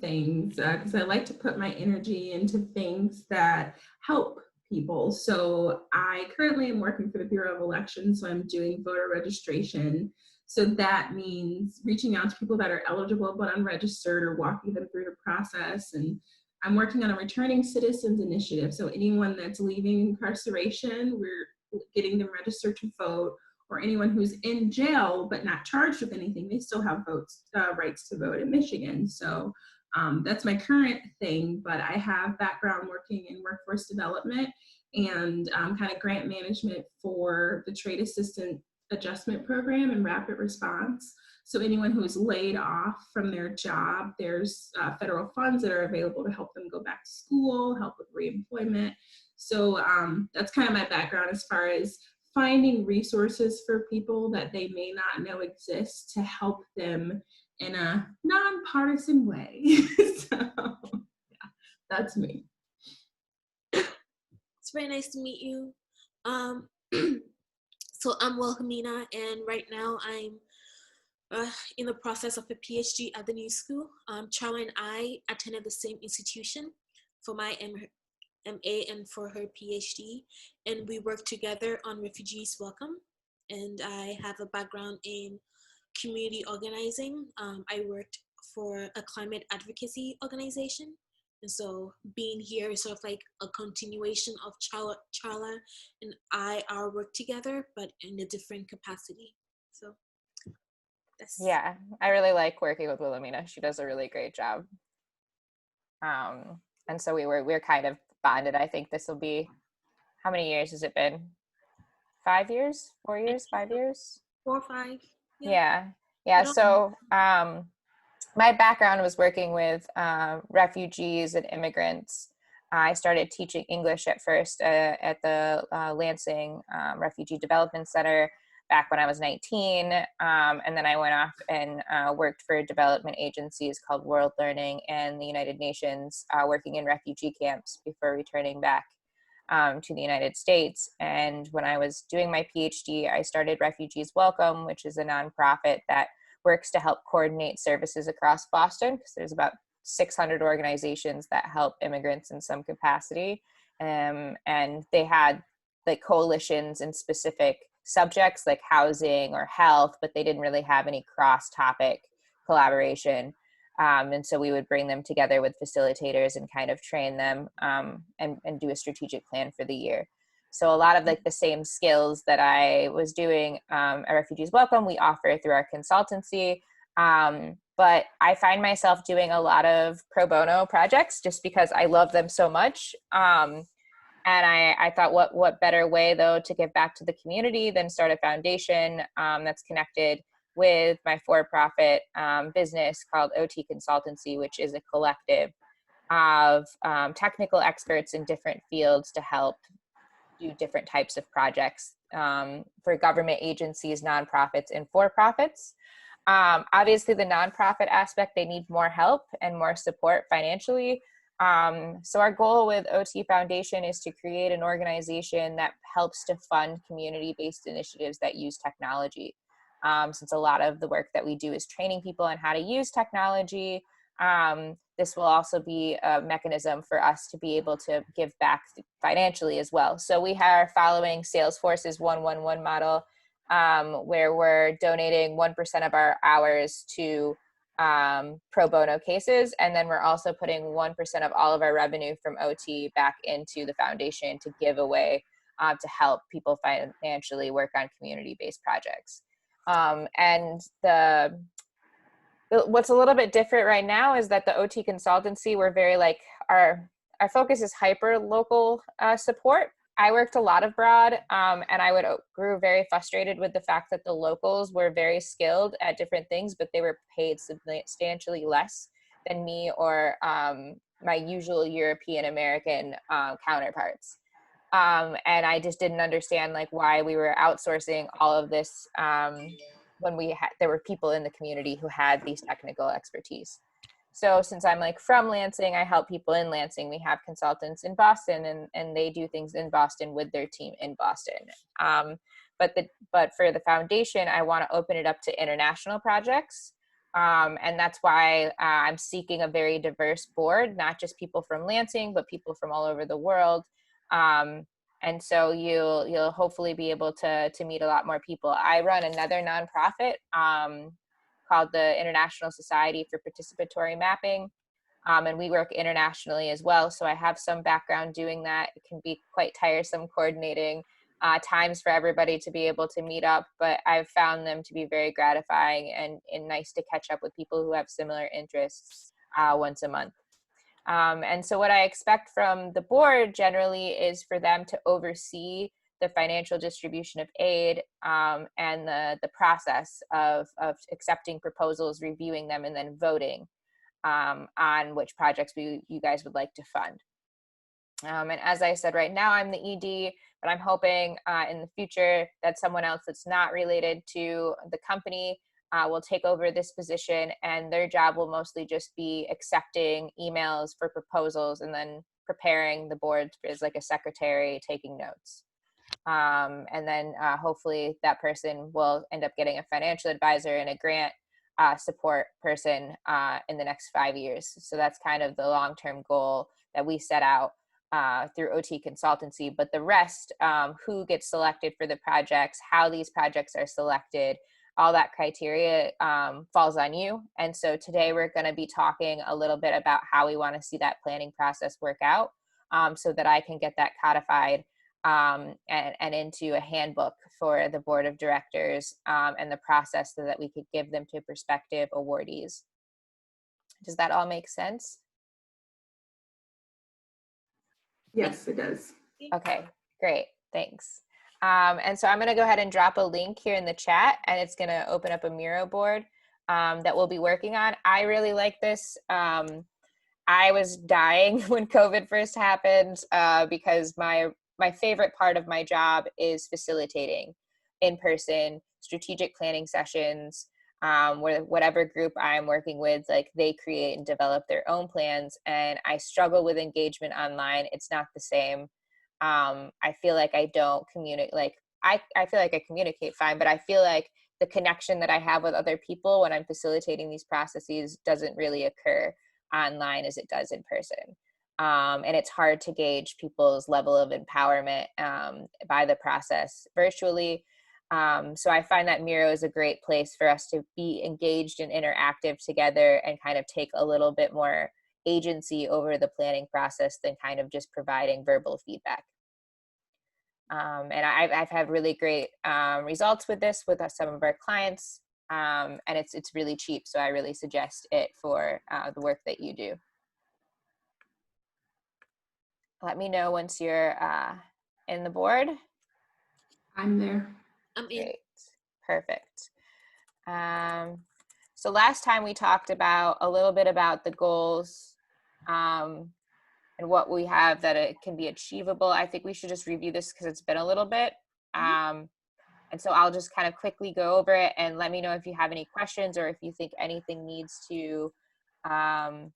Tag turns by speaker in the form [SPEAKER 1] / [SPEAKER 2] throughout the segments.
[SPEAKER 1] things because I like to put my energy into things that help people. So I currently am working for the Bureau of Elections, so I'm doing voter registration. So that means reaching out to people that are eligible but unregistered or walking them through the process. And I'm working on a returning citizens initiative. So anyone that's leaving incarceration, we're getting them registered to vote, or anyone who's in jail but not charged with anything, they still have rights to vote in Michigan. So that's my current thing, but I have background working in workforce development and kind of grant management for the Trade Assistant Adjustment Program and Rapid Response. So anyone who is laid off from their job, there's federal funds that are available to help them go back to school, help with reemployment. So that's kind of my background as far as finding resources for people that they may not know exist to help them in a nonpartisan way. So yeah, that's me.
[SPEAKER 2] It's very nice to meet you. So I'm Wilhelmina, and right now I'm in the process of a PhD at the New School. Charla and I attended the same institution for my MA and for her PhD, and we worked together on Refugees Welcome. And I have a background in community organizing. I worked for a climate advocacy organization. And so being here is sort of like a continuation of Charla and our work together, but in a different capacity. So that's...
[SPEAKER 3] Yeah, I really like working with Wilhelmina. She does a really great job. And so we're kind of bonded. I think this will be, how many years has it been? 5 years? 4 years? 5 years?
[SPEAKER 2] 4 or 5.
[SPEAKER 3] Yeah. So my background was working with refugees and immigrants. I started teaching English at first at the Lansing Refugee Development Center back when I was 19. And then I went off and worked for development agencies called World Learning and the United Nations, working in refugee camps before returning back to the United States. And when I was doing my PhD, I started Refugees Welcome, which is a nonprofit that works to help coordinate services across Boston, because there's about 600 organizations that help immigrants in some capacity. And they had like coalitions in specific subjects like housing or health, but they didn't really have any cross-topic collaboration. And so we would bring them together with facilitators and kind of train them and do a strategic plan for the year. So a lot of like the same skills that I was doing at Refugees Welcome, we offer through our consultancy. But I find myself doing a lot of pro bono projects just because I love them so much. And I thought, what better way though to give back to the community than start a foundation that's connected with my for-profit business called OT Consultancy, which is a collective of technical experts in different fields to help do different types of projects for government agencies, nonprofits, and for-profits. Obviously, the nonprofit aspect, they need more help and more support financially. So our goal with OT Foundation is to create an organization that helps to fund community-based initiatives that use technology. Since a lot of the work that we do is training people on how to use technology, this will also be a mechanism for us to be able to give back financially as well. So we are following Salesforce's 1-1-1 model, where we're donating 1% of our hours to pro bono cases. And then we're also putting 1% of all of our revenue from OT back into the foundation to give away to help people financially work on community-based projects. And what's a little bit different right now is that the OT consultancy, we're very like, our focus is hyper local support. I worked a lot abroad, and I grew very frustrated with the fact that the locals were very skilled at different things, but they were paid substantially less than me or my usual European American counterparts. And I just didn't understand like why we were outsourcing all of this when there were people in the community who had these technical expertise. So since I'm like from Lansing, I help people in Lansing. We have consultants in Boston and they do things in Boston with their team in Boston. But for the foundation, I want to open it up to international projects. And that's why I'm seeking a very diverse board, not just people from Lansing, but people from all over the world. And so you'll hopefully be able to meet a lot more people. I run another nonprofit called the International Society for Participatory Mapping. And we work internationally as well. So I have some background doing that. It can be quite tiresome coordinating times for everybody to be able to meet up, but I've found them to be very gratifying and nice to catch up with people who have similar interests once a month. And so what I expect from the board generally is for them to oversee the financial distribution of aid and the process of accepting proposals, reviewing them, and then voting on which projects you guys would like to fund. And as I said, right now I'm the ED, but I'm hoping in the future that someone else that's not related to the company will take over this position, and their job will mostly just be accepting emails for proposals and then preparing the board as like a secretary, taking notes. And then hopefully that person will end up getting a financial advisor and a grant support person in the next 5 years. So that's kind of the long-term goal that we set out through OT consultancy. But the rest, who gets selected for the projects, how these projects are selected, all that criteria falls on you. And so today we're going to be talking a little bit about how we want to see that planning process work out so that I can get that codified and into a handbook for the board of directors and the process so that we could give them to prospective awardees. Does that all make sense?
[SPEAKER 1] Yes, it does.
[SPEAKER 3] Okay, great, thanks. And so I'm gonna go ahead and drop a link here in the chat, and it's gonna open up a Miro board that we'll be working on. I really like this. I was dying when COVID first happened because my favorite part of my job is facilitating in-person strategic planning sessions where whatever group I'm working with, like they create and develop their own plans. And I struggle with engagement online. It's not the same. I feel like I don't communicate, like I feel like I communicate fine, but I feel like the connection that I have with other people when I'm facilitating these processes doesn't really occur online as it does in person. And it's hard to gauge people's level of empowerment by the process virtually. So I find that Miro is a great place for us to be engaged and interactive together and kind of take a little bit more agency over the planning process than kind of just providing verbal feedback. And I've had really great results with this with some of our clients, and it's really cheap. So I really suggest it for the work that you do. Let me know once you're in the board.
[SPEAKER 1] I'm there.
[SPEAKER 2] I'm in.
[SPEAKER 3] Great, perfect. So last time we talked about a little bit about the goals and what we have that it can be achievable. I think we should just review this because it's been a little bit. And so I'll just kind of quickly go over it and let me know if you have any questions or if you think anything needs to kind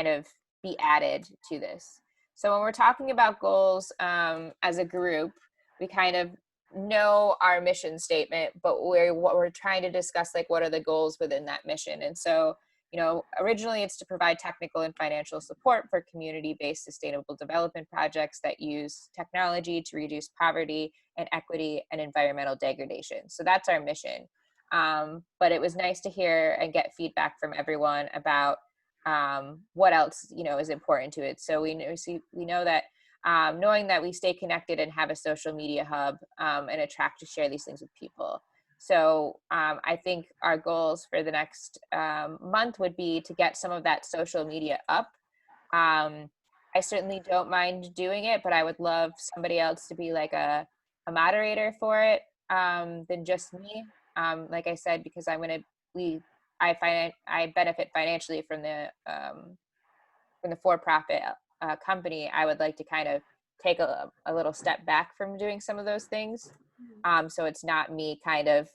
[SPEAKER 3] of be added to this. So when we're talking about goals as a group, we kind of know our mission statement, but what we're trying to discuss, like what are the goals within that mission. And so, you know, originally it's to provide technical and financial support for community-based sustainable development projects that use technology to reduce poverty and equity and environmental degradation. So that's our mission. But it was nice to hear and get feedback from everyone about what else, you know, is important to it. So we know that knowing that we stay connected and have a social media hub and attract to share these things with people. So I think our goals for the next month would be to get some of that social media up. I certainly don't mind doing it, but I would love somebody else to be like a moderator for it than just me. Like I said, because I benefit financially from the for-profit company. I would like to kind of take a little step back from doing some of those things. So it's not me kind of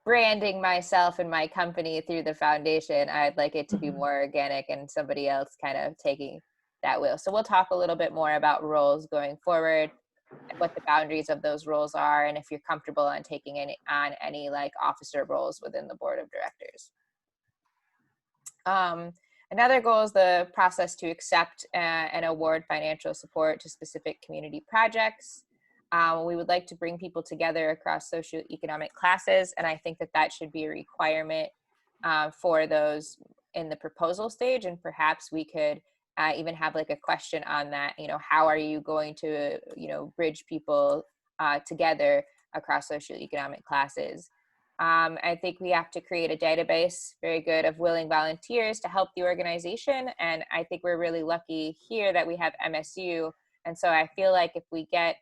[SPEAKER 3] branding myself and my company through the foundation. I'd like it to be more organic and somebody else kind of taking that wheel. So we'll talk a little bit more about roles going forward and what the boundaries of those roles are, and if you're comfortable on taking on any like officer roles within the board of directors. Another goal is the process to accept and award financial support to specific community projects. We would like to bring people together across socioeconomic classes, and I think that that should be a requirement for those in the proposal stage, and perhaps we could even have like a question on that, how are you going to, bridge people together across socioeconomic classes. I think we have to create a database, very good, of willing volunteers to help the organization. And I think we're really lucky here that we have MSU. And so I feel like if we get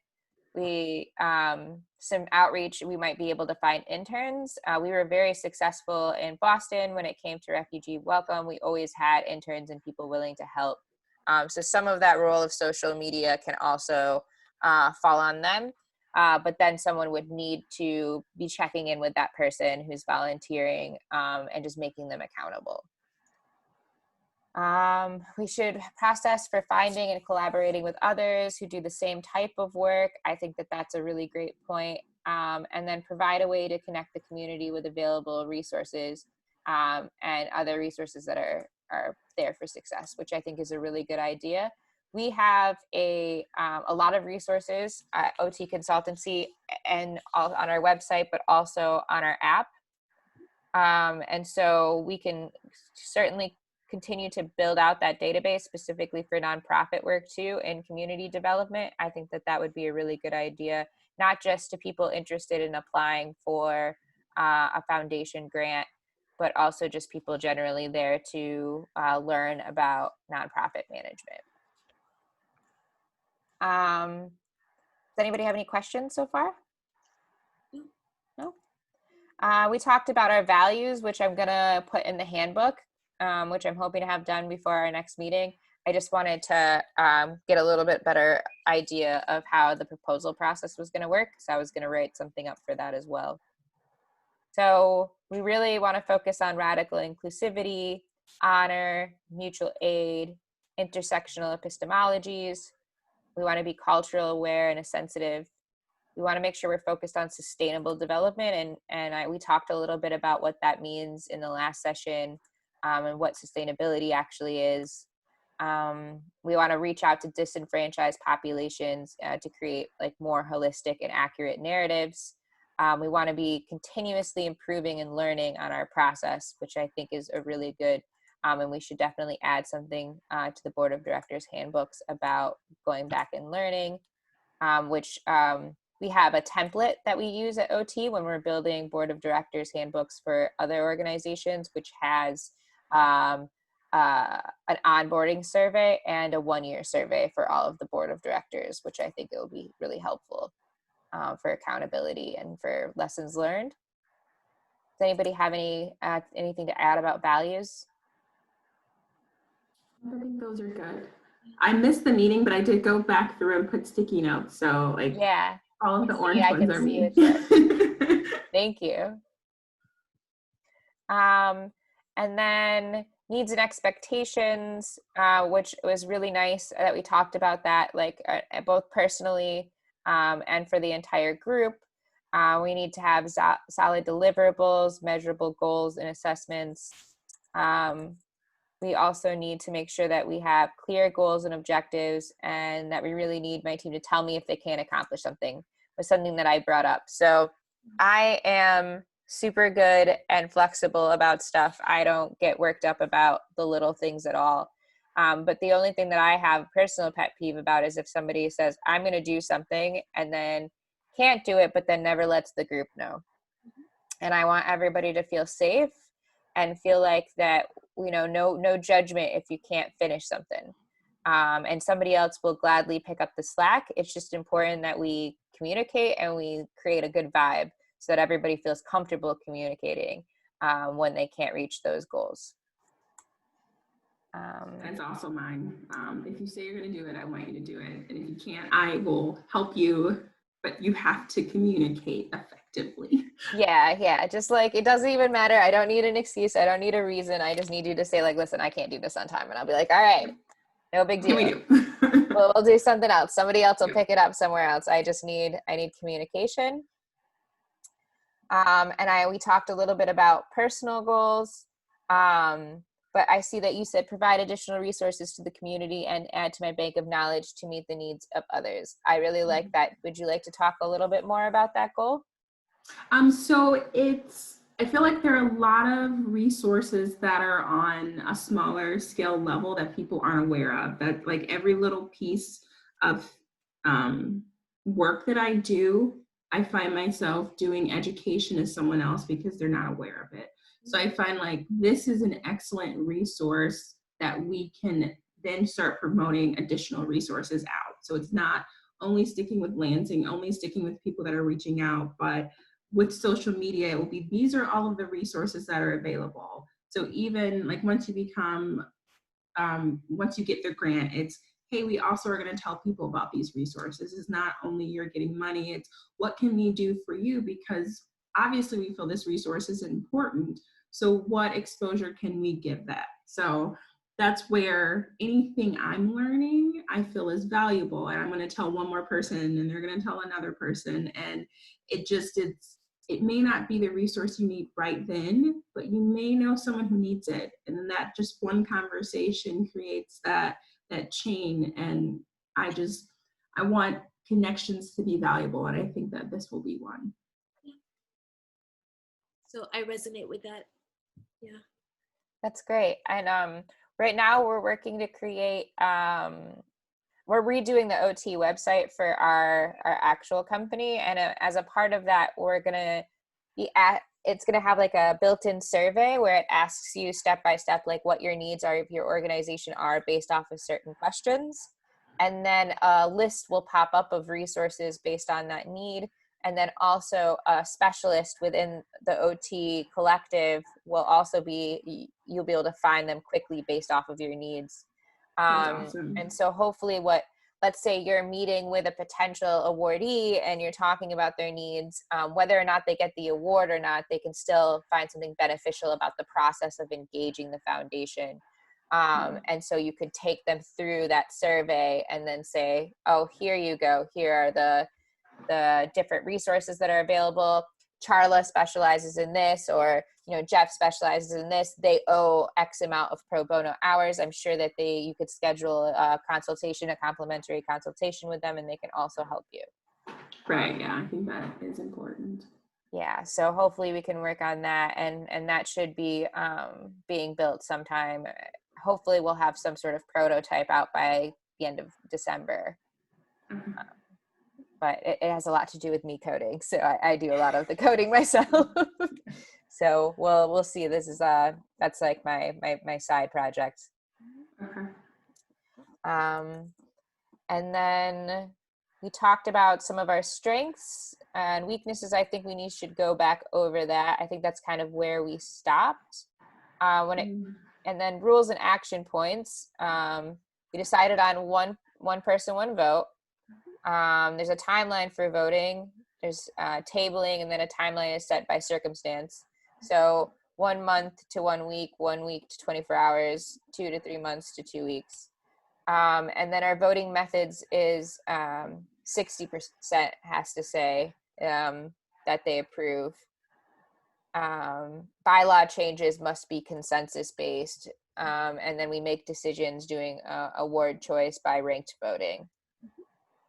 [SPEAKER 3] some outreach, we might be able to find interns. We were very successful in Boston when it came to refugee welcome. We always had interns and people willing to help. So some of that role of social media can also fall on them. But then someone would need to be checking in with that person who's volunteering and just making them accountable. We should process for finding and collaborating with others who do the same type of work. I think that that's a really great point. And then provide a way to connect the community with available resources and other resources that are there for success, which I think is a really good idea. We have a lot of resources at OT Consultancy and on our website, but also on our app. And so we can certainly continue to build out that database specifically for nonprofit work too in community development. I think that that would be a really good idea, not just to people interested in applying for a foundation grant, but also just people generally there to learn about nonprofit management. Does anybody have any questions so far? No? We talked about our values, which I'm gonna put in the handbook, which I'm hoping to have done before our next meeting. I just wanted to get a little bit better idea of how the proposal process was gonna work, so I was gonna write something up for that as well. So we really wanna focus on radical inclusivity, honor, mutual aid, intersectional epistemologies. We want to be cultural aware and sensitive. We want to make sure we're focused on sustainable development. And we talked a little bit about what that means in the last session and what sustainability actually is. We want to reach out to disenfranchised populations to create like more holistic and accurate narratives. We want to be continuously improving and learning on our process, which I think is a really good and we should definitely add something to the board of directors handbooks about going back and learning, which we have a template that we use at OT when we're building board of directors handbooks for other organizations, which has an onboarding survey and a 1-year survey for all of the board of directors, which I think it will be really helpful for accountability and for lessons learned. Does anybody have anything to add about values?
[SPEAKER 1] I think those are good. I missed the meeting, but I did go back through and put sticky notes. So like,
[SPEAKER 3] yeah,
[SPEAKER 1] all of the orange ones are me.
[SPEAKER 3] Thank you. And then needs and expectations, which was really nice that we talked about that, like both personally and for the entire group. We need to have solid deliverables, measurable goals and assessments. We also need to make sure that we have clear goals and objectives, and that we really need my team to tell me if they can't accomplish something, was something that I brought up. So I am super good and flexible about stuff. I don't get worked up about the little things at all. But the only thing that I have a personal pet peeve about is if somebody says, I'm going to do something and then can't do it, but then never lets the group know. And I want everybody to feel safe and feel like that, no judgment if you can't finish something. And somebody else will gladly pick up the slack. It's just important that we communicate and we create a good vibe so that everybody feels comfortable communicating when they can't reach those goals.
[SPEAKER 1] That's also mine. If you say you're going to do it, I want you to do it. And if you can't, I will help you, but you have to communicate effectively.
[SPEAKER 3] Yeah. Just like, it doesn't even matter. I don't need an excuse. I don't need a reason. I just need you to say like, listen, I can't do this on time. And I'll be like, all right, no big deal. We'll do something else. Somebody else will pick it up somewhere else. I need communication. And we talked a little bit about personal goals. but I see that you said provide additional resources to the community and add to my bank of knowledge to meet the needs of others. I really like that. Would you like to talk a little bit more about that goal?
[SPEAKER 1] So I feel like there are a lot of resources that are on a smaller scale level that people aren't aware of, that like every little piece of work that I do, I find myself doing education as someone else because they're not aware of it. So I find like this is an excellent resource that we can then start promoting additional resources out. So it's not only sticking with Lansing, only sticking with people that are reaching out, but with social media, it will be, these are all of the resources that are available. So even like once you become, once you get the grant, it's, hey, we also are going to tell people about these resources. It's not only you're getting money, it's what can we do for you? Because obviously we feel this resource is important. So what exposure can we give that? So that's where anything I'm learning, I feel is valuable. And I'm going to tell one more person and they're going to tell another person. And it may not be the resource you need right then, but you may know someone who needs it. And then that just one conversation creates that chain. And I want connections to be valuable. And I think that this will be one.
[SPEAKER 2] So I resonate with that. Yeah.
[SPEAKER 3] That's great. And right now we're working to create, we're redoing the OT website for our actual company. And as a part of that, we're going to it's going to have like a built-in survey where it asks you step by step, like what your needs are of your organization are based off of certain questions. And then a list will pop up of resources based on that need. And then also a specialist within the OT collective will also you'll be able to find them quickly based off of your needs.
[SPEAKER 1] That's awesome.
[SPEAKER 3] And so hopefully let's say you're meeting with a potential awardee and you're talking about their needs, whether or not they get the award or not, they can still find something beneficial about the process of engaging the foundation. And so you could take them through that survey and then say, oh, here you go. Here are the different resources that are available. Charla specializes in this, or Jeff specializes in this. They owe X amount of pro bono hours. I'm sure that you could schedule a complimentary consultation with them, and they can also help you.
[SPEAKER 1] Right. Yeah, I think that is important.
[SPEAKER 3] Yeah. So hopefully we can work on that, and that should be being built sometime. Hopefully we'll have some sort of prototype out by the end of December.
[SPEAKER 1] Mm-hmm.
[SPEAKER 3] But it has a lot to do with me coding. So I do a lot of the coding myself. So we'll see. This is that's like my side project.
[SPEAKER 1] Okay.
[SPEAKER 3] And then we talked about some of our strengths and weaknesses. I think we should go back over that. I think that's kind of where we stopped. And then rules and action points. We decided on one person, one vote. There's a timeline for voting. There's tabling, and then a timeline is set by circumstance. So 1 month to 1 week, 1 week to 24 hours, 2 to 3 months to 2 weeks. And then our voting methods is 60% has to say that they approve. Bylaw changes must be consensus based. And then we make decisions doing award choice by ranked voting.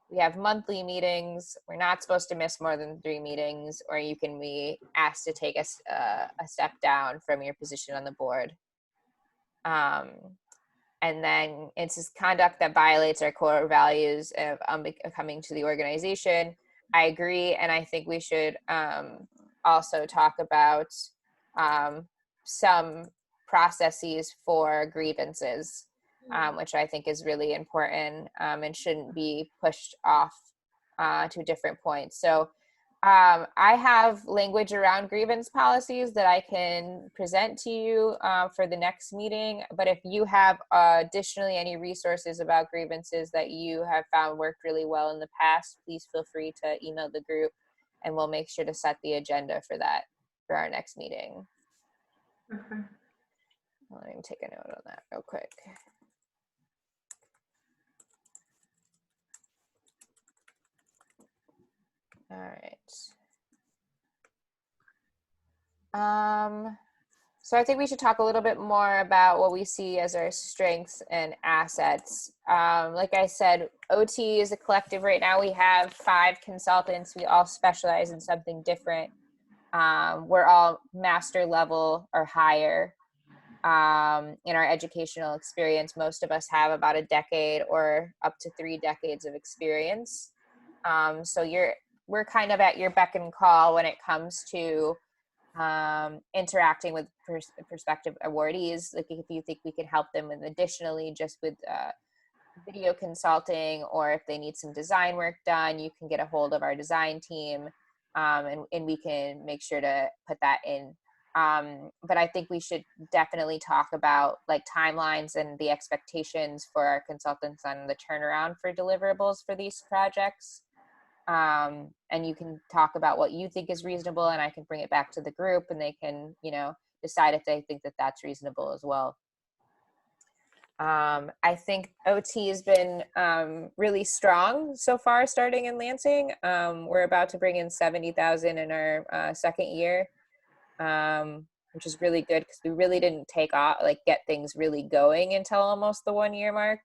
[SPEAKER 3] We have monthly meetings. We're not supposed to miss more than 3 meetings, or you can be asked to take a step down from your position on the board. And then it's this conduct that violates our core values of coming to the organization. I agree, and I think we should also talk about some processes for grievances. Which I think is really important and shouldn't be pushed off to different points. So I have language around grievance policies that I can present to you for the next meeting. But if you have additionally any resources about grievances that you have found worked really well in the past, please feel free to email the group, and we'll make sure to set the agenda for that for our next meeting.
[SPEAKER 1] Okay.
[SPEAKER 3] Let me take a note on that real quick. All right. So I think we should talk a little bit more about what we see as our strengths and assets. Like I said, OT is a collective right now. We have 5 consultants. We all specialize in something different. We're all master level or higher in our educational experience. Most of us have about a decade or up to 3 decades of experience. So we're kind of at your beck and call when it comes to interacting with prospective awardees. Like if you think we can help them with additionally just with video consulting, or if they need some design work done, you can get a hold of our design team, and we can make sure to put that in. But I think we should definitely talk about like timelines and the expectations for our consultants on the turnaround for deliverables for these projects. And you can talk about what you think is reasonable, and I can bring it back to the group and they can, decide if they think that that's reasonable as well. I think OT has been really strong so far starting in Lansing. We're about to bring in 70,000 in our second year, which is really good because we really didn't get things really going until almost the 1 year mark.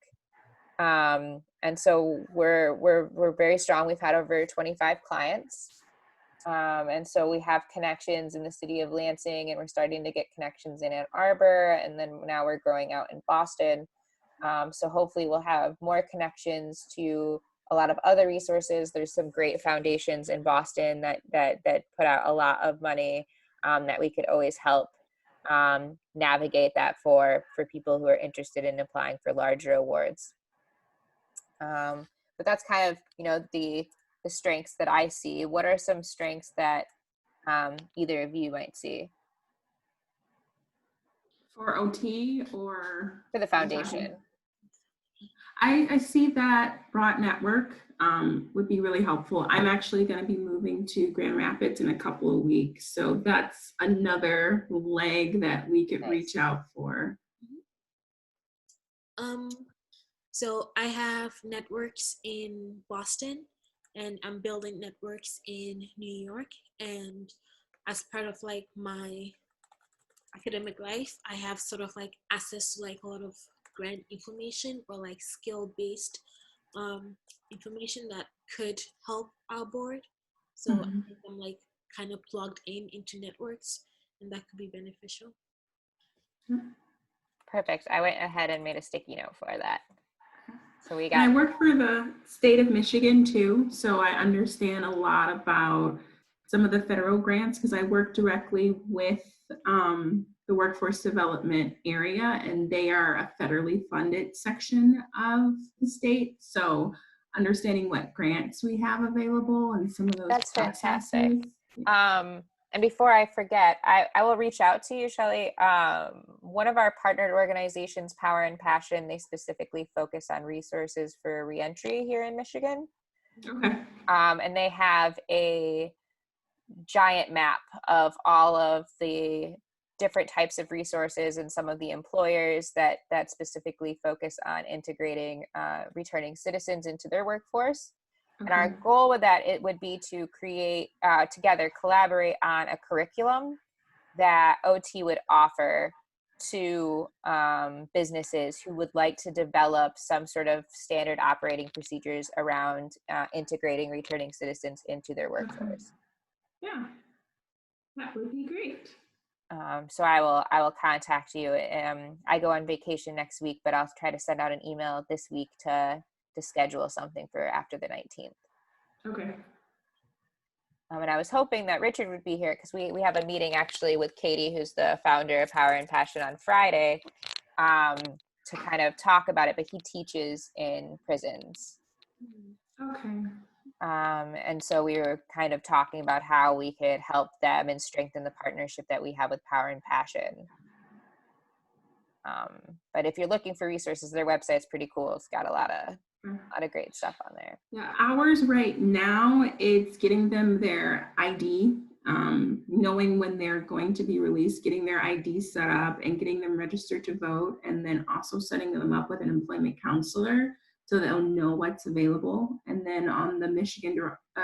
[SPEAKER 3] And so we're very strong. We've had over 25 clients. And so we have connections in the city of Lansing, and we're starting to get connections in Ann Arbor, and then now we're growing out in Boston. So hopefully we'll have more connections to a lot of other resources. There's some great foundations in Boston that put out a lot of money that we could always help navigate that for people who are interested in applying for larger awards. But that's kind of, the strengths that I see. What are some strengths that either of you might see?
[SPEAKER 1] For OT or?
[SPEAKER 3] For the foundation.
[SPEAKER 1] I see that broad network would be really helpful. I'm actually going to be moving to Grand Rapids in a couple of weeks. So that's another leg that we could reach out for.
[SPEAKER 2] So I have networks in Boston, and I'm building networks in New York. And as part of like my academic life, I have sort of like access to like a lot of grant information or like skill-based information that could help our board. So I think I'm like kind of plugged into networks, and that could be beneficial.
[SPEAKER 3] Perfect. I went ahead and made a sticky note for that. So we got.
[SPEAKER 1] And I work for the state of Michigan too, so I understand a lot about some of the federal grants because I work directly with the workforce development area, and they are a federally funded section of the state. So understanding what grants we have available and some of those.
[SPEAKER 3] That's fantastic. And before I forget, I will reach out to you, Shelley. One of our partnered organizations, Power and Passion, they specifically focus on resources for reentry here in Michigan.
[SPEAKER 1] Okay.
[SPEAKER 3] And they have a giant map of all of the different types of resources and some of the employers that specifically focus on integrating returning citizens into their workforce. And our goal with that, it would be to create, collaborate on a curriculum that OT would offer to businesses who would like to develop some sort of standard operating procedures around integrating returning citizens into their workforce.
[SPEAKER 1] Yeah, that would be great.
[SPEAKER 3] So I will contact you. I go on vacation next week, but I'll try to send out an email this week to schedule something for after the 19th.
[SPEAKER 1] Okay.
[SPEAKER 3] And I was hoping that Richard would be here because we have a meeting actually with Katie, who's the founder of Power and Passion, on Friday to kind of talk about it, but he teaches in prisons.
[SPEAKER 1] Okay.
[SPEAKER 3] And so we were kind of talking about how we could help them and strengthen the partnership that we have with Power and Passion. But if you're looking for resources, their website's pretty cool. It's got a lot of great stuff on there.
[SPEAKER 1] Yeah, ours right now, it's getting them their ID, knowing when they're going to be released, getting their ID set up and getting them registered to vote, and then also setting them up with an employment counselor so they'll know what's available. And then on the Michigan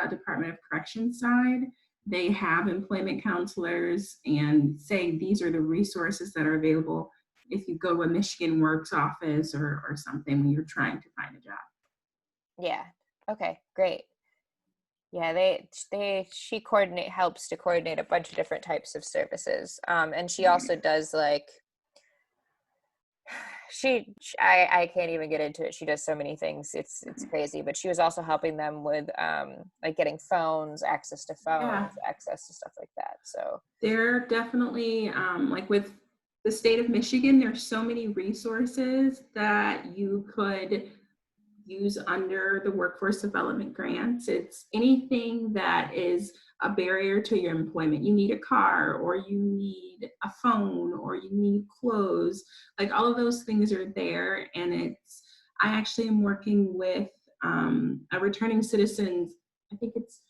[SPEAKER 1] Department of Corrections side, they have employment counselors and say these are the resources that are available if you go to a Michigan Works office or something when you're trying to find a job.
[SPEAKER 3] Yeah. Okay, great. Yeah, she helps to coordinate a bunch of different types of services. And she also does like, I can't even get into it. She does so many things. It's crazy, but she was also helping them with like getting phones, access to phones, access to stuff like that. So
[SPEAKER 1] they're definitely like with the state of Michigan, there's so many resources that you could use under the workforce development grants. It's anything that is a barrier to your employment. You need a car, or you need a phone, or you need clothes. Like all of those things are there. And I actually am working with a returning citizens, I think it's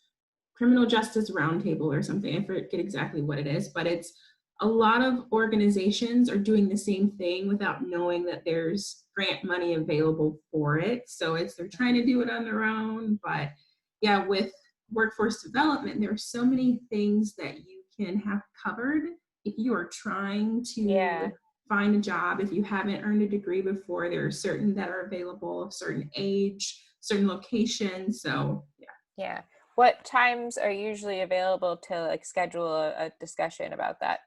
[SPEAKER 1] Criminal Justice Roundtable or something. I forget exactly what it is, but it's a lot of organizations are doing the same thing without knowing that there's grant money available for it. So they're trying to do it on their own. But yeah, with workforce development, there are so many things that you can have covered if you are trying to find a job. If you haven't earned a degree before, there are certain that are available, certain age, certain locations. So
[SPEAKER 3] yeah. What times are usually available to like schedule a discussion about that?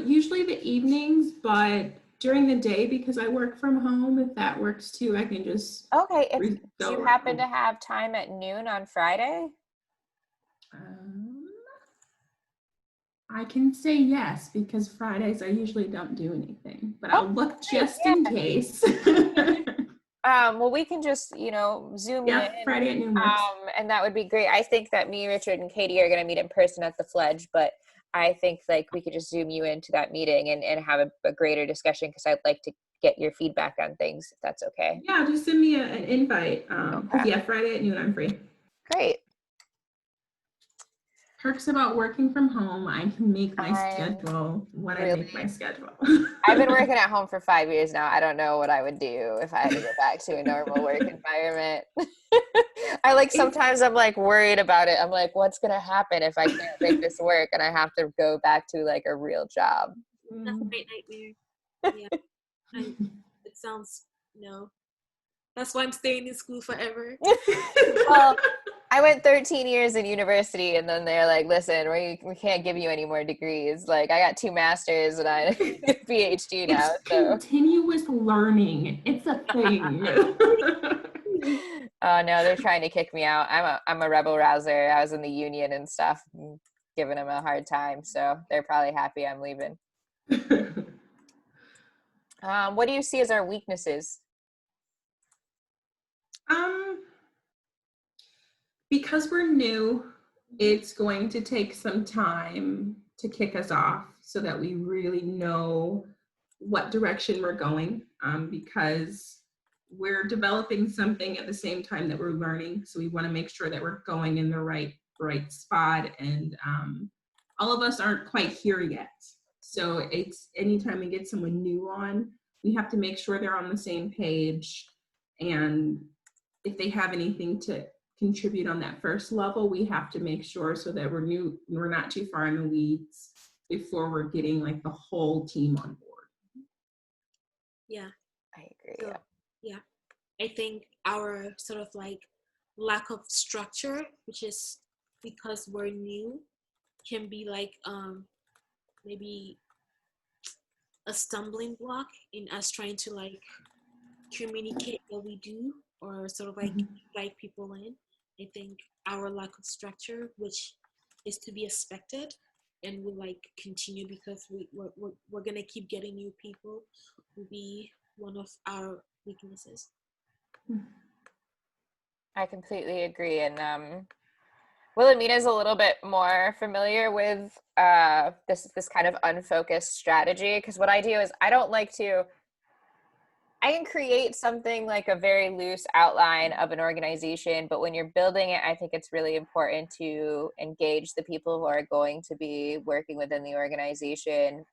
[SPEAKER 1] Usually the evenings, but during the day, because I work from home, if that works too, I can just
[SPEAKER 3] do you
[SPEAKER 1] go
[SPEAKER 3] happen to
[SPEAKER 1] around.
[SPEAKER 3] have time at noon on Friday?
[SPEAKER 1] I can say yes, because Fridays I usually don't do anything, but I'll look just in case.
[SPEAKER 3] Well, we can just, Zoom you in.
[SPEAKER 1] Friday at noon works.
[SPEAKER 3] And that would be great. I think that me, Richard, and Katie are going to meet in person at the Fledge, but I think like we could just Zoom you into that meeting and have a greater discussion, because I'd like to get your feedback on things, if that's okay.
[SPEAKER 1] Yeah, just send me an invite.
[SPEAKER 3] Okay.
[SPEAKER 1] Friday at noon I'm free.
[SPEAKER 3] Great.
[SPEAKER 1] Perks about working from home, I can make my schedule when I make my schedule.
[SPEAKER 3] I've been working at home for 5 years now. I don't know what I would do if I had to go back to a normal work environment. Sometimes I'm like worried about it. I'm like, what's going to happen if I can't make this work and I have to go back to like a real job?
[SPEAKER 2] That's a great nightmare. Yeah. It sounds, that's why I'm staying in school forever.
[SPEAKER 3] Well, I went 13 years in university, and then they're like, listen, we can't give you any more degrees. Like, I got 2 masters and I a PhD now.
[SPEAKER 1] It's continuous learning. It's a thing.
[SPEAKER 3] Oh no, they're trying to kick me out. I'm a rebel rouser. I was in the union and stuff, giving them a hard time. So they're probably happy I'm leaving. What do you see as our weaknesses?
[SPEAKER 1] Because we're new, it's going to take some time to kick us off so that we really know what direction we're going, because we're developing something at the same time that we're learning. So we want to make sure that we're going in the right spot, and all of us aren't quite here yet. So it's anytime we get someone new on, we have to make sure they're on the same page, and if they have anything to contribute on that first level, we have to make sure so that we're not too far in the weeds before we're getting like the whole team on board.
[SPEAKER 2] Yeah,
[SPEAKER 3] I agree.
[SPEAKER 2] So, yeah, I think our sort of like lack of structure, which is because we're new, can be like maybe a stumbling block in us trying to like communicate what we do, or sort of like invite people in. I think our lack of structure, which is to be expected and will like continue because we're gonna keep getting new people, will be one of our weaknesses.
[SPEAKER 3] I completely agree. And Wilhelmina's a little bit more familiar with this kind of unfocused strategy, because what I do is I can create something like a very loose outline of an organization, but when you're building it, I think it's really important to engage the people who are going to be working within the organization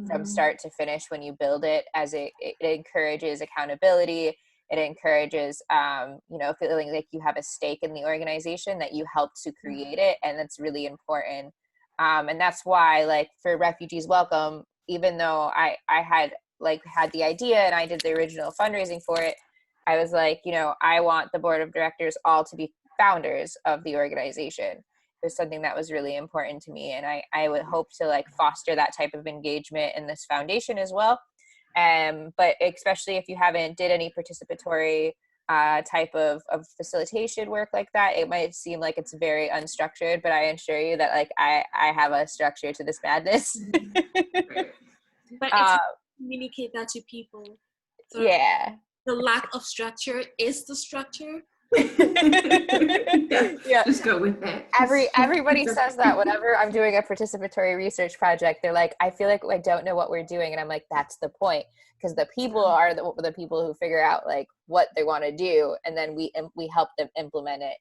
[SPEAKER 3] from start to finish when you build it, as it encourages accountability. It encourages, feeling like you have a stake in the organization, that you helped to create it. And that's really important. And that's why, like, for Refugees Welcome, even though I had the idea and I did the original fundraising for it, I was like, I want the board of directors all to be founders of the organization. It was something that was really important to me. And I would hope to like foster that type of engagement in this foundation as well. But especially if you haven't did any participatory type of facilitation work like that, it might seem like it's very unstructured, but I assure you that like I have a structure to this madness.
[SPEAKER 2] But if you communicate that to people, so
[SPEAKER 3] yeah,
[SPEAKER 2] the lack of structure is the structure.
[SPEAKER 1] Yeah, just go with that.
[SPEAKER 3] Everybody says that whenever I'm doing a participatory research project. They're like, I feel like I don't know what we're doing, and I'm like, that's the point, because the people are the people who figure out like what they want to do, and then we help them implement it.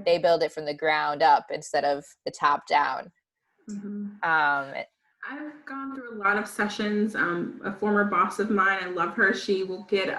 [SPEAKER 3] They build it from the ground up instead of the top down.
[SPEAKER 1] I've gone through a lot of sessions. A former boss of mine, I love her. She will get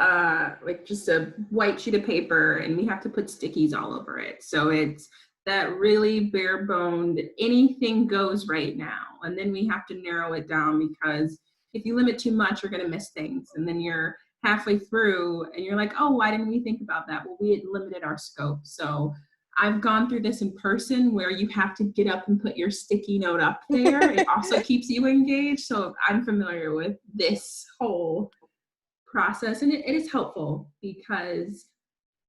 [SPEAKER 1] like just a white sheet of paper, and we have to put stickies all over it. So it's that really bare boned, anything goes right now. And then we have to narrow it down, because if you limit too much, you're going to miss things. And then you're halfway through and you're like, oh, why didn't we think about that? Well, we had limited our scope. So I've gone through this in person where you have to get up and put your sticky note up there. It also keeps you engaged. So I'm familiar with this whole process, and it is helpful because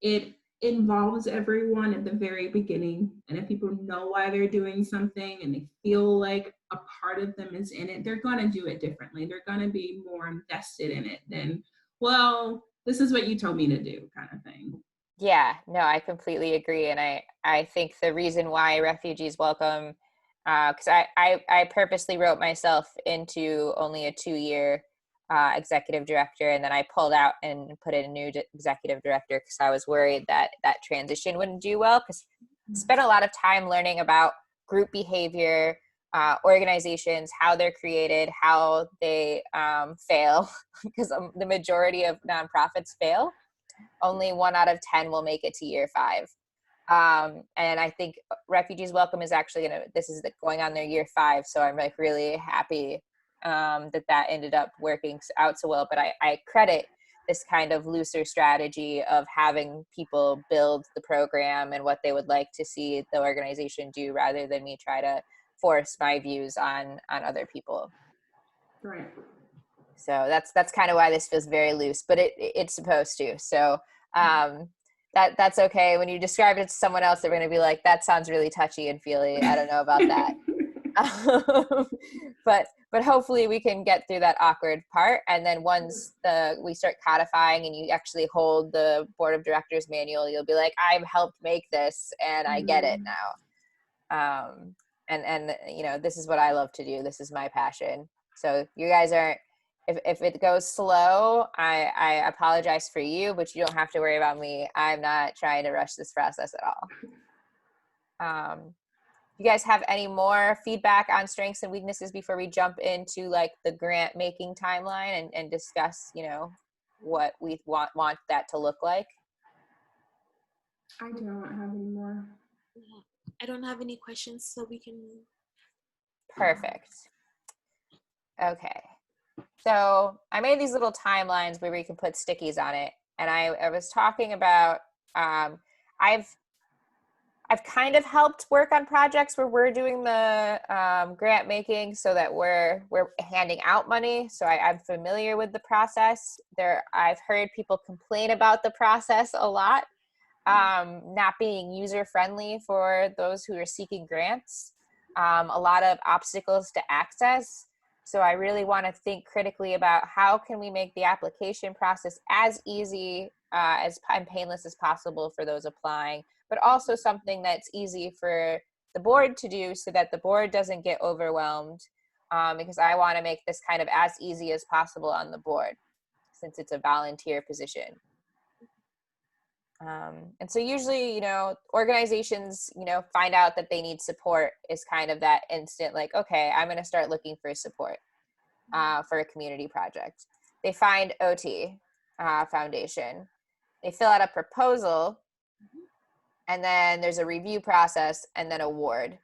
[SPEAKER 1] it involves everyone at the very beginning. And if people know why they're doing something and they feel like a part of them is in it, they're going to do it differently. They're going to be more invested in it than, well, this is what you told me to do kind of thing.
[SPEAKER 3] Yeah, no, I completely agree. And I think the reason why Refugees Welcome, because I purposely wrote myself into only a 2-year executive director, and then I pulled out and put in a new executive director because I was worried that transition wouldn't do well, because I spent a lot of time learning about group behavior, organizations, how they're created, how they fail, because the majority of nonprofits fail. Only 1 out of 10 will make it to year 5. And I think Refugees Welcome is actually this is going on their year 5. So I'm like really happy that ended up working out so well. But I credit this kind of looser strategy of having people build the program and what they would like to see the organization do, rather than me try to force my views on other people.
[SPEAKER 1] Right.
[SPEAKER 3] So that's kind of why this feels very loose, but it's supposed to. So that's okay. When you describe it to someone else, they're going to be like, that sounds really touchy and feely. I don't know about that. But hopefully we can get through that awkward part. And then once we start codifying and you actually hold the board of directors manual, you'll be like, I've helped make this and I get it now. And this is what I love to do. This is my passion. So you guys aren't, if it goes slow, I apologize for you, but you don't have to worry about me. I'm not trying to rush this process at all. You guys have any more feedback on strengths and weaknesses before we jump into like the grant making timeline and discuss, what we want that to look like?
[SPEAKER 1] I don't have any more.
[SPEAKER 2] I don't have any questions, so we can.
[SPEAKER 3] Perfect. Okay. So I made these little timelines where we can put stickies on it. And I was talking about, I've kind of helped work on projects where we're doing the grant making so that we're handing out money. So I'm familiar with the process. I've heard people complain about the process a lot, not being user friendly for those who are seeking grants, a lot of obstacles to access. So I really want to think critically about how can we make the application process as easy and painless as possible for those applying, but also something that's easy for the board to do so that the board doesn't get overwhelmed, because I want to make this kind of as easy as possible on the board since it's a volunteer position. And so usually, organizations, find out that they need support is kind of that instant, like, okay, I'm going to start looking for support for a community project. They find OT. foundation. They fill out a proposal, and then there's a review process and then award.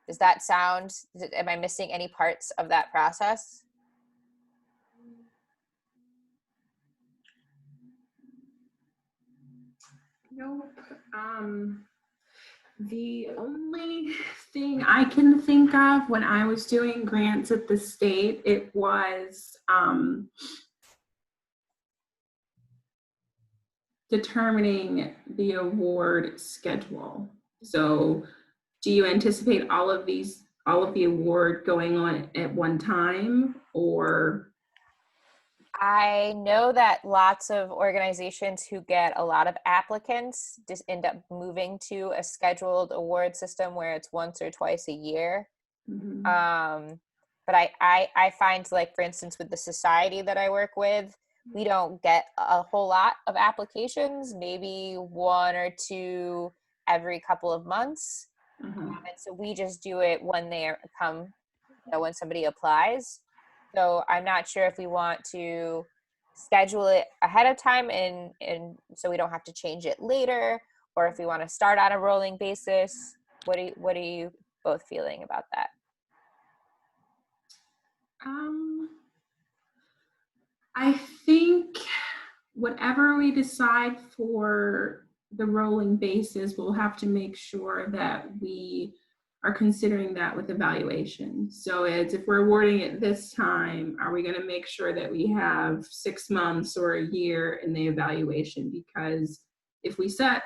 [SPEAKER 3] Does that sound, am I missing any parts of that process?
[SPEAKER 1] Nope. The only thing I can think of when I was doing grants at the state, it was determining the award schedule. So do you anticipate all of the award going on at one time, or?
[SPEAKER 3] I know that lots of organizations who get a lot of applicants just end up moving to a scheduled award system where it's once or twice a year. But I find, like, for instance, with the society that I work with, we don't get a whole lot of applications, maybe one or two every couple of months. And so we just do it when they come, when somebody applies. So I'm not sure if we want to schedule it ahead of time and so we don't have to change it later, or if we want to start on a rolling basis. What are you both feeling about that?
[SPEAKER 1] I think whatever we decide for the rolling basis, we'll have to make sure that we are considering that with evaluation. So it's, if we're awarding it this time, are we going to make sure that we have 6 months or a year in the evaluation? Because if we set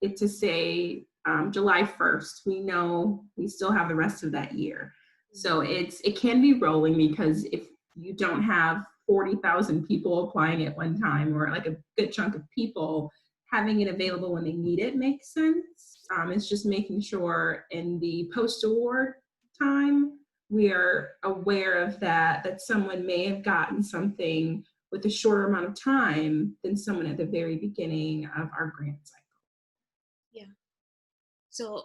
[SPEAKER 1] it to say July 1st, we know we still have the rest of that year. So it can be rolling, because if you don't have 40,000 people applying at one time, or like a good chunk of people, having it available when they need it makes sense. It's just making sure in the post-award time, we are aware of that someone may have gotten something with a shorter amount of time than someone at the very beginning of our grant cycle.
[SPEAKER 2] Yeah. So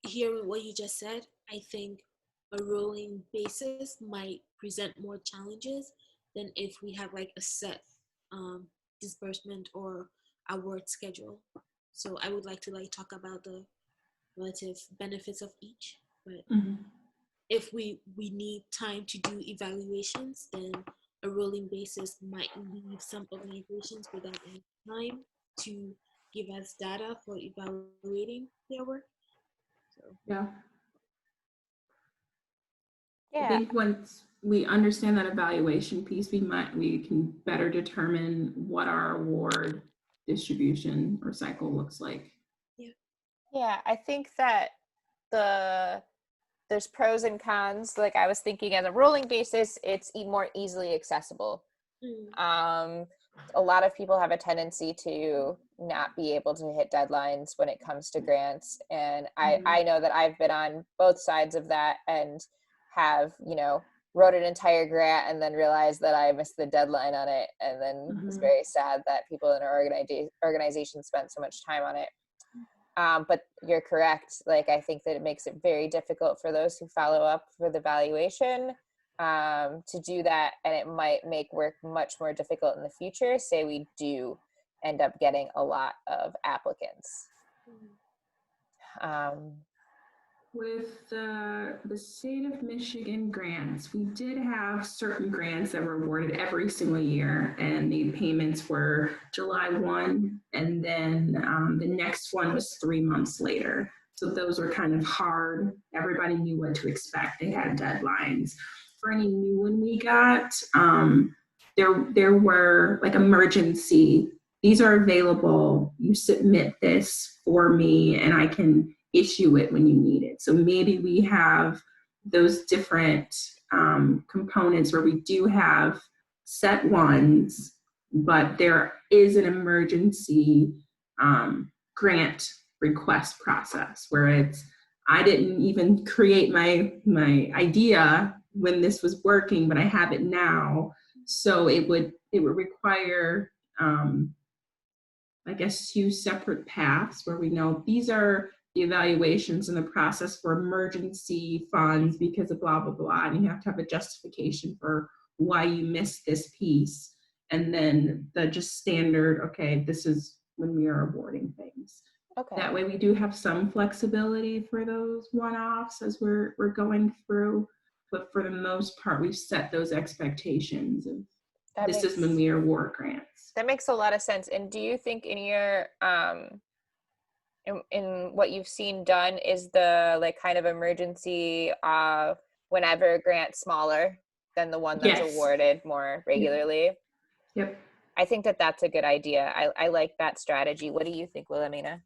[SPEAKER 2] hearing what you just said, I think a rolling basis might present more challenges than if we have like a set disbursement or award schedule. So I would like to talk about the relative benefits of each. But if we need time to do evaluations, then a rolling basis might leave some organizations without enough time to give us data for evaluating their work. So
[SPEAKER 1] yeah.
[SPEAKER 3] Yeah.
[SPEAKER 1] I think once we understand that evaluation piece, we can better determine what our award distribution or cycle looks like.
[SPEAKER 3] Yeah, I think that there's pros and cons. Like, I was thinking, as a rolling basis, it's more easily accessible. A lot of people have a tendency to not be able to hit deadlines when it comes to grants, and I know that I've been on both sides of that and have wrote an entire grant and then realized that I missed the deadline on it, and then it's very sad that people in our organization spent so much time on it. But you're correct. Like, I think that it makes it very difficult for those who follow up for the valuation to do that, and it might make work much more difficult in the future. Say we do end up getting a lot of applicants.
[SPEAKER 1] With the state of Michigan grants, we did have certain grants that were awarded every single year, and the payments were July 1, and then the next one was 3 months later. So those were kind of hard. Everybody knew what to expect. They had deadlines. For any new one we got, there were like emergency. These are available. You submit this for me, and I can issue it when you need it. So maybe we have those different components where we do have set ones, but there is an emergency grant request process where it's, I didn't even create my idea when this was working, but I have it now. So it would require I guess 2 separate paths where we know these are the evaluations and the process for emergency funds because of blah, blah, blah. And you have to have a justification for why you missed this piece. and then the just standard, okay, this is when we are awarding things.
[SPEAKER 3] Okay.
[SPEAKER 1] That way we do have some flexibility for those one-offs as we're going through, but for the most part, we've set those expectations of this is when we award grants.
[SPEAKER 3] That makes a lot of sense. And do you think in your in what you've seen done, is the like kind of emergency whenever grant smaller than the one that's
[SPEAKER 1] Yes.
[SPEAKER 3] awarded more regularly?
[SPEAKER 1] Yep.
[SPEAKER 3] I think that that's a good idea. I like that strategy. What do you think, Wilhelmina?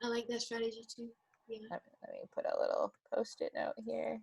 [SPEAKER 2] I like that strategy too. Yeah.
[SPEAKER 3] Let me put a little post-it note here.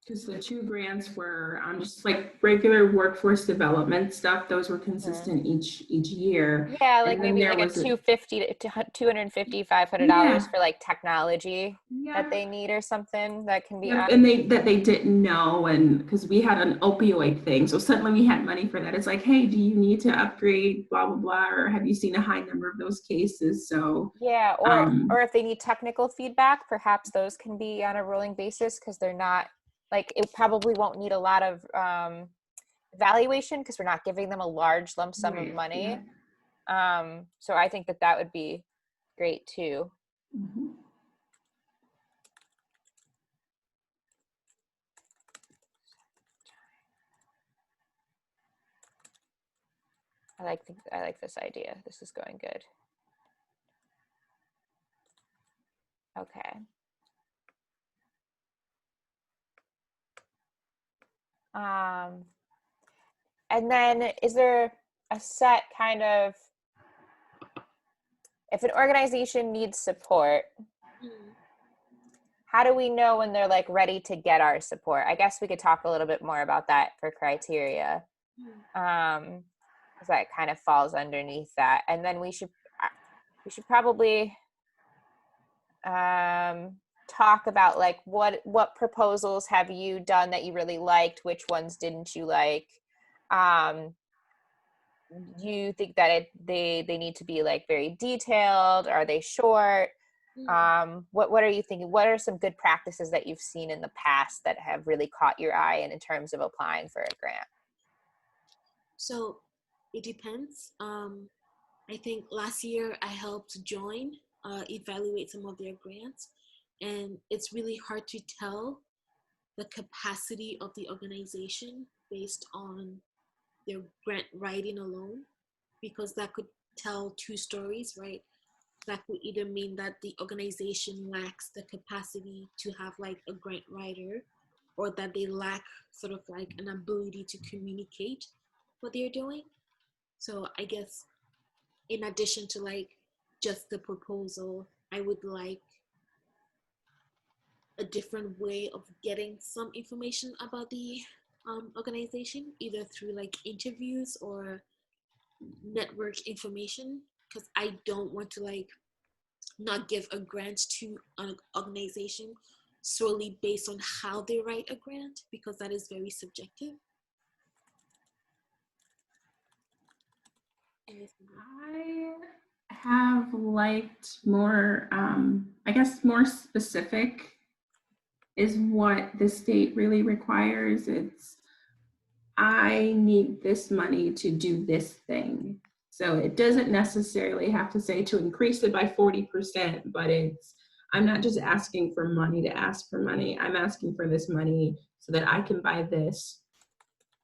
[SPEAKER 1] Because the 2 grants were just like regular workforce development stuff. Those were consistent each year.
[SPEAKER 3] Yeah, like
[SPEAKER 1] And then
[SPEAKER 3] maybe
[SPEAKER 1] there
[SPEAKER 3] like a
[SPEAKER 1] was
[SPEAKER 3] $250 to $250, $500
[SPEAKER 1] Yeah.
[SPEAKER 3] for like technology
[SPEAKER 1] Yeah.
[SPEAKER 3] that they need or something that can be
[SPEAKER 1] Yep. And they didn't know, and because we had an opioid thing, so suddenly we had money for that. It's like, hey, do you need to upgrade, blah blah blah, or have you seen a high number of those cases? So
[SPEAKER 3] Yeah, or if they need technical feedback, perhaps those can be on a rolling basis, because they're not like, it probably won't need a lot of evaluation because we're not giving them a large lump sum of money.
[SPEAKER 1] Yeah.
[SPEAKER 3] So I think that that would be great too.
[SPEAKER 1] Mm-hmm.
[SPEAKER 3] I like this idea. This is going good. Okay. And then is there a set kind of, if an organization needs support, how do we know when they're like ready to get our support? I guess we could talk a little bit more about that for criteria. Because that kind of falls underneath that. And then we should probably talk about like what proposals have you done that you really liked, which ones didn't you like? Do you think that they need to be like very detailed? Are they short? What are you thinking? What are some good practices that you've seen in the past that have really caught your eye in terms of applying for a grant?
[SPEAKER 2] So it depends. I think last year I helped Join evaluate some of their grants, and it's really hard to tell the capacity of the organization based on their grant writing alone, because that could tell 2 stories, right? That could either mean that the organization lacks the capacity to have like a grant writer, or that they lack sort of like an ability to communicate what they're doing. So I guess in addition to like just the proposal, I would like a different way of getting some information about the organization, either through like interviews or network information, because I don't want to like not give a grant to an organization solely based on how they write a grant, because that is very subjective.
[SPEAKER 1] I have liked more, I guess more specific is what the state really requires. It's, I need this money to do this thing. So it doesn't necessarily have to say to increase it by 40%, but it's, I'm not just asking for money to ask for money. I'm asking for this money so that I can buy this,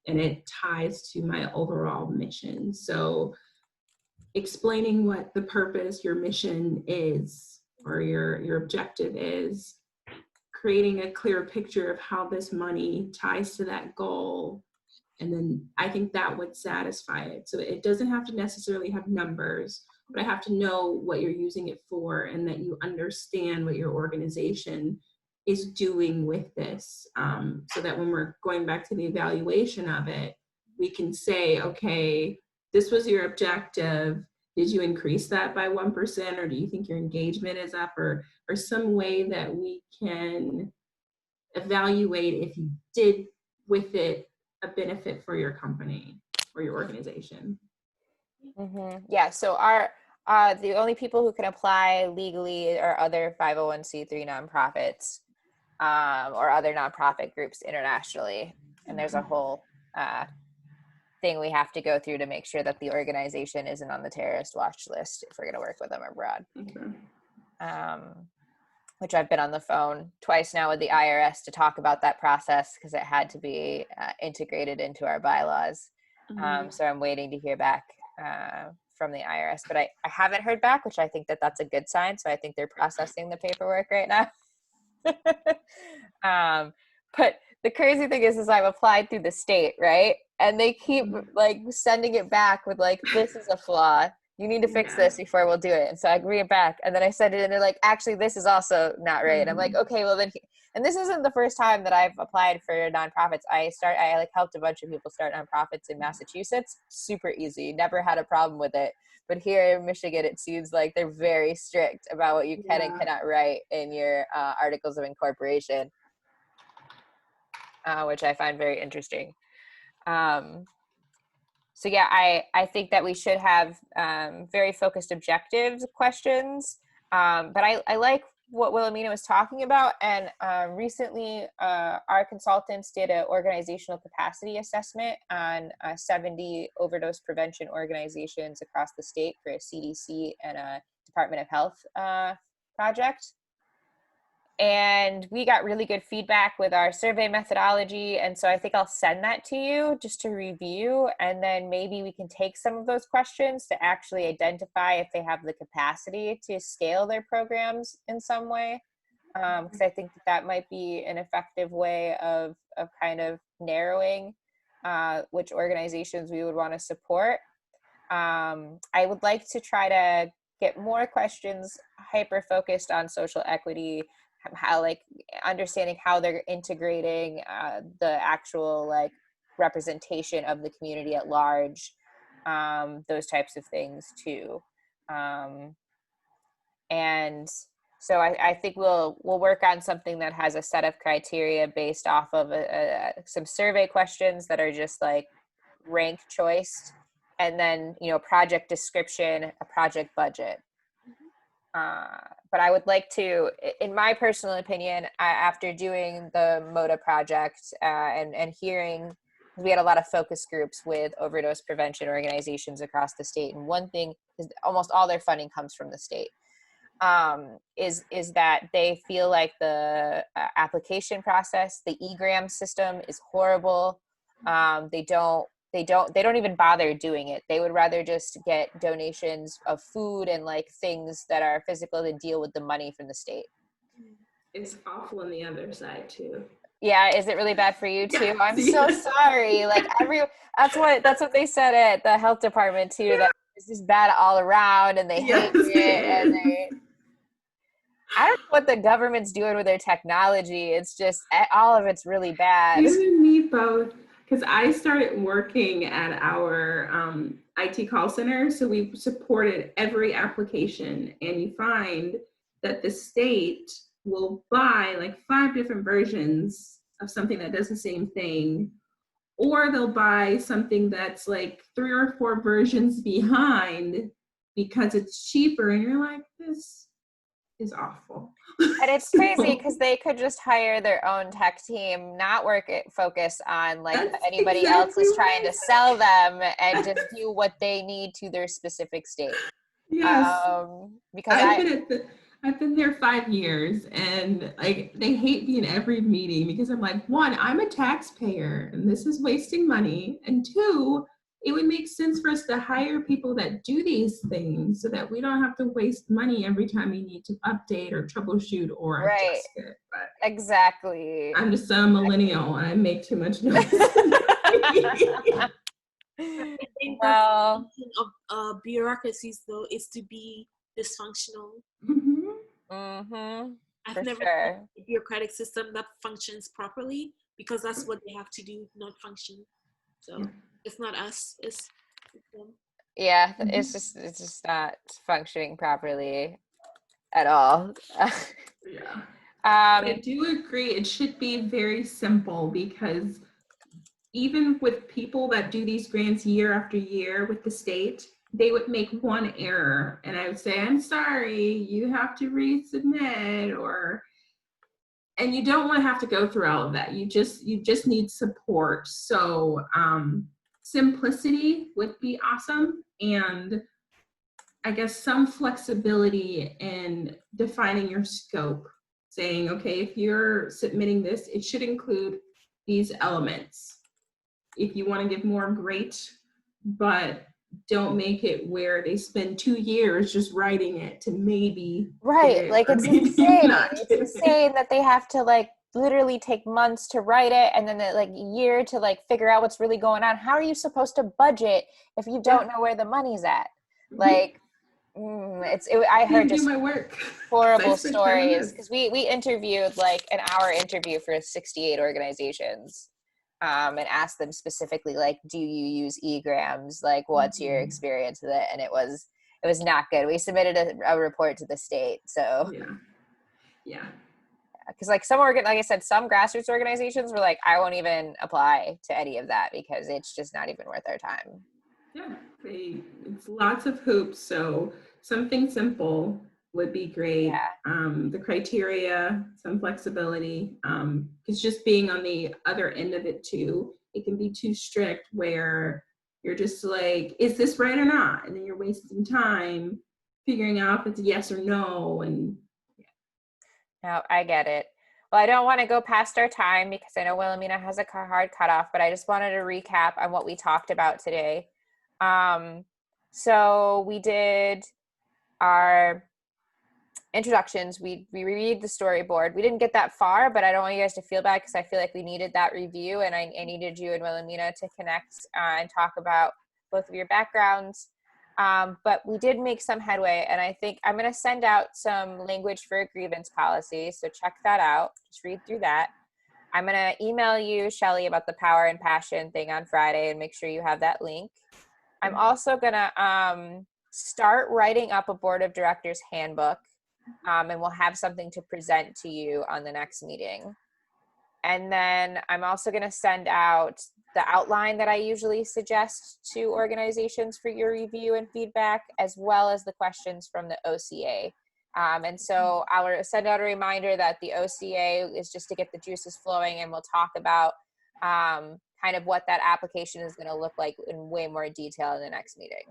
[SPEAKER 1] and it ties to my overall mission. So explaining what the purpose, your mission is, or your objective is, creating a clear picture of how this money ties to that goal. And then I think that would satisfy it. So it doesn't have to necessarily have numbers, but I have to know what you're using it for, and that you understand what your organization is doing with this, so that when we're going back to the evaluation of it, we can say, okay, this was your objective. Did you increase that by 1%, or do you think your engagement is up, or some way that we can evaluate if you did with it a benefit for your company or your organization?
[SPEAKER 3] Yeah, so our the only people who can apply legally are other 501c3 nonprofits or other nonprofit groups internationally. And there's a whole thing we have to go through to make sure that the organization isn't on the terrorist watch list if we're going to work with them abroad. Which I've been on the phone twice now with the IRS to talk about that process because it had to be integrated into our bylaws. So I'm waiting to hear back from the IRS, but I haven't heard back, which I think that's a good sign. So I think they're processing the paperwork right now. But the crazy thing is I've applied through the state, right? And they keep like sending it back with like, this is a flaw. You need to fix this before we'll do it. And so I read it back and then I send it and they're like, actually, this is also not right. And I'm like, okay, well then, and this isn't the first time that I've applied for nonprofits. I like helped a bunch of people start nonprofits in Massachusetts. Super easy. Never had a problem with it. But here in Michigan, it seems like they're very strict about what you can and cannot write in your articles of incorporation, which I find very interesting. So yeah, I think that we should have very focused objectives questions, but I like what Wilhelmina was talking about. And recently, our consultants did an organizational capacity assessment on 70 overdose prevention organizations across the state for a CDC and a Department of Health project. And we got really good feedback with our survey methodology. And so I think I'll send that to you just to review. And then maybe we can take some of those questions to actually identify if they have the capacity to scale their programs in some way. Because I think that might be an effective way of kind of narrowing which organizations we would want to support. I would like to try to get more questions hyper-focused on social equity, how like understanding how they're integrating the actual like representation of the community at large, those types of things too. And so I think we'll work on something that has a set of criteria based off of some survey questions that are just like rank choiced, and then project description, a project budget. But I would like to, in my personal opinion, after doing the MODA project and hearing, we had a lot of focus groups with overdose prevention organizations across the state. And one thing is almost all their funding comes from the state, is that they feel like the application process, the eGram system is horrible. They don't even bother doing it. They would rather just get donations of food and like things that are physical to deal with the money from the state.
[SPEAKER 1] It's awful on the other side too.
[SPEAKER 3] Yeah, is it really bad for you too?
[SPEAKER 1] Yeah.
[SPEAKER 3] I'm so sorry. Like that's what they said at the health department too, that it's just bad all around and they hate it and I don't know what the government's doing with their technology. It's just all of it's really bad.
[SPEAKER 1] You and me both. Because I started working at our IT call center, so we supported every application, and you find that the state will buy like 5 different versions of something that does the same thing, or they'll buy something that's like 3 or 4 versions behind because it's cheaper, and you're like, this is awful.
[SPEAKER 3] And it's crazy because they could just hire their own tech team, not focus on like anybody else is trying to sell them, and just do what they need to their specific state.
[SPEAKER 1] Yes.
[SPEAKER 3] Because
[SPEAKER 1] I've been there 5 years, and like they hate me in every meeting because I'm like, 1, I'm a taxpayer and this is wasting money, and 2, it would make sense for us to hire people that do these things so that we don't have to waste money every time we need to update or troubleshoot or adjust it. But
[SPEAKER 3] exactly.
[SPEAKER 1] I'm just a millennial and I make too much noise.
[SPEAKER 2] I think the function of bureaucracies though is to be dysfunctional. I've never had a bureaucratic system that functions properly because that's what they have to do, not function. So it's not us, it's them.
[SPEAKER 3] Yeah, it's just not functioning properly at all.
[SPEAKER 1] Yeah. I do agree. It should be very simple, because even with people that do these grants year after year with the state, they would make one error and I would say, I'm sorry, you have to resubmit, and you don't want to have to go through all of that. You just need support. So simplicity would be awesome. And I guess some flexibility in defining your scope, saying, okay, if you're submitting this, it should include these elements. If you want to give more, great, but don't make it where they spend 2 years just writing it to maybe get
[SPEAKER 3] Right.
[SPEAKER 1] it
[SPEAKER 3] Like
[SPEAKER 1] or
[SPEAKER 3] it's
[SPEAKER 1] maybe
[SPEAKER 3] insane.
[SPEAKER 1] not
[SPEAKER 3] It's
[SPEAKER 1] get it.
[SPEAKER 3] insane that they have to like literally take months to write it and then like a year to like figure out what's really going on. How are you supposed to budget if you don't know where the money's at? Like, I heard
[SPEAKER 1] Didn't do
[SPEAKER 3] just
[SPEAKER 1] my work because I
[SPEAKER 3] horrible
[SPEAKER 1] spent time on
[SPEAKER 3] stories
[SPEAKER 1] this.
[SPEAKER 3] because we interviewed like an hour interview for 68 organizations, and asked them specifically like, do you use egrams, like what's your experience with it? And it was not good. We submitted a report to the state. So
[SPEAKER 1] Yeah
[SPEAKER 3] because like like I said, some grassroots organizations were like, I won't even apply to any of that because it's just not even worth our time.
[SPEAKER 1] It's lots of hoops, so something simple would be great. The criteria, some flexibility, because just being on the other end of it too, it can be too strict where you're just like, is this right or not? And then you're wasting time figuring out if it's a yes or no. And
[SPEAKER 3] No, I get it. Well, I don't want to go past our time because I know Wilhelmina has a hard cutoff, but I just wanted to recap on what we talked about today. So we did our introductions. We reviewed the storyboard. We didn't get that far, but I don't want you guys to feel bad because I feel like we needed that review, and I needed you and Wilhelmina to connect and talk about both of your backgrounds. But we did make some headway, and I think I'm going to send out some language for a grievance policy, so check that out. Just read through that. I'm going to email you, Shelly, about the power and passion thing on Friday and make sure you have that link. I'm also going to start writing up a board of directors handbook, and we'll have something to present to you on the next meeting. And then I'm also going to send out the outline that I usually suggest to organizations for your review and feedback, as well as the questions from the OCA. And so I'll send out a reminder that the OCA is just to get the juices flowing, and we'll talk about kind of what that application is going to look like in way more detail in the next meeting.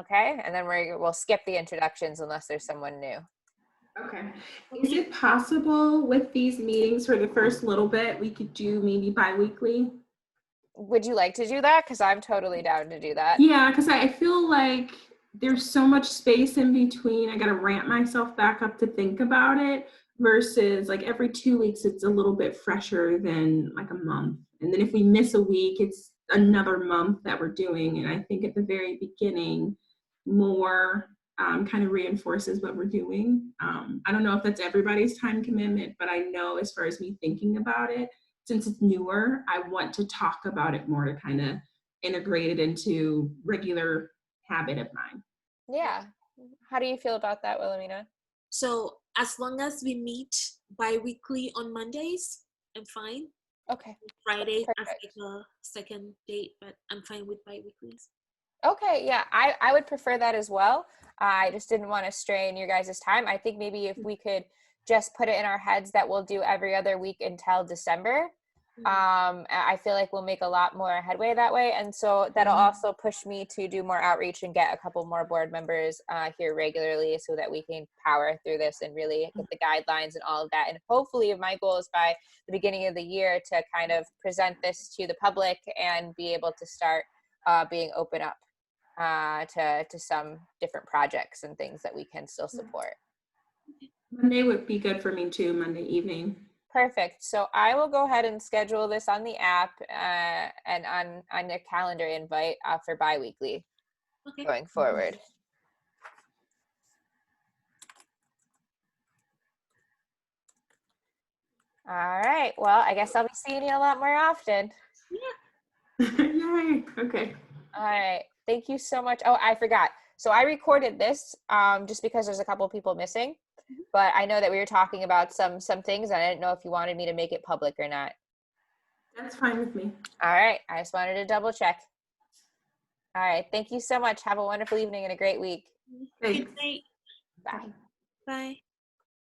[SPEAKER 3] Okay. And then we'll skip the introductions unless there's someone new.
[SPEAKER 1] Okay. Is it possible with these meetings for the first little bit, we could do maybe bi-weekly?
[SPEAKER 3] Would you like to do that? Because I'm totally down to do that.
[SPEAKER 1] Yeah, because I feel like there's so much space in between. I got to ramp myself back up to think about it versus like every 2 weeks, it's a little bit fresher than like a month. And then if we miss a week, it's another month that we're doing. And I think at the very beginning, more kind of reinforces what we're doing. I don't know if that's everybody's time commitment, but I know as far as me thinking about it, since it's newer, I want to talk about it more to kind of integrate it into regular habit of mine.
[SPEAKER 3] Yeah. How do you feel about that, Wilhelmina?
[SPEAKER 2] So as long as we meet bi-weekly on Mondays, I'm fine.
[SPEAKER 3] Okay.
[SPEAKER 2] Friday as like a second date, but I'm fine with bi-weeklies.
[SPEAKER 3] Okay, yeah, I would prefer that as well. I just didn't want to strain your guys' time. I think maybe if we could just put it in our heads that we'll do every other week until December, I feel like we'll make a lot more headway that way. And so that'll also push me to do more outreach and get a couple more board members here regularly so that we can power through this and really get the guidelines and all of that. And hopefully my goal is by the beginning of the year to kind of present this to the public and be able to start being open up to some different projects and things that we can still support.
[SPEAKER 1] Monday would be good for me too, Monday evening.
[SPEAKER 3] Perfect. So I will go ahead and schedule this on the app and on the calendar invite for bi-weekly going forward. All right. Well, I guess I'll be seeing you a lot more often.
[SPEAKER 2] Yeah.
[SPEAKER 1] Yay. Okay.
[SPEAKER 3] All right. Thank you so much. Oh, I forgot. So I recorded this just because there's a couple people missing, but I know that we were talking about some things, and I didn't know if you wanted me to make it public or not.
[SPEAKER 1] That's fine with me.
[SPEAKER 3] All right. I just wanted to double check. All right. Thank you so much. Have a wonderful evening and a great week.
[SPEAKER 2] Good
[SPEAKER 1] Thanks.
[SPEAKER 2] night.
[SPEAKER 3] Bye.
[SPEAKER 2] Bye.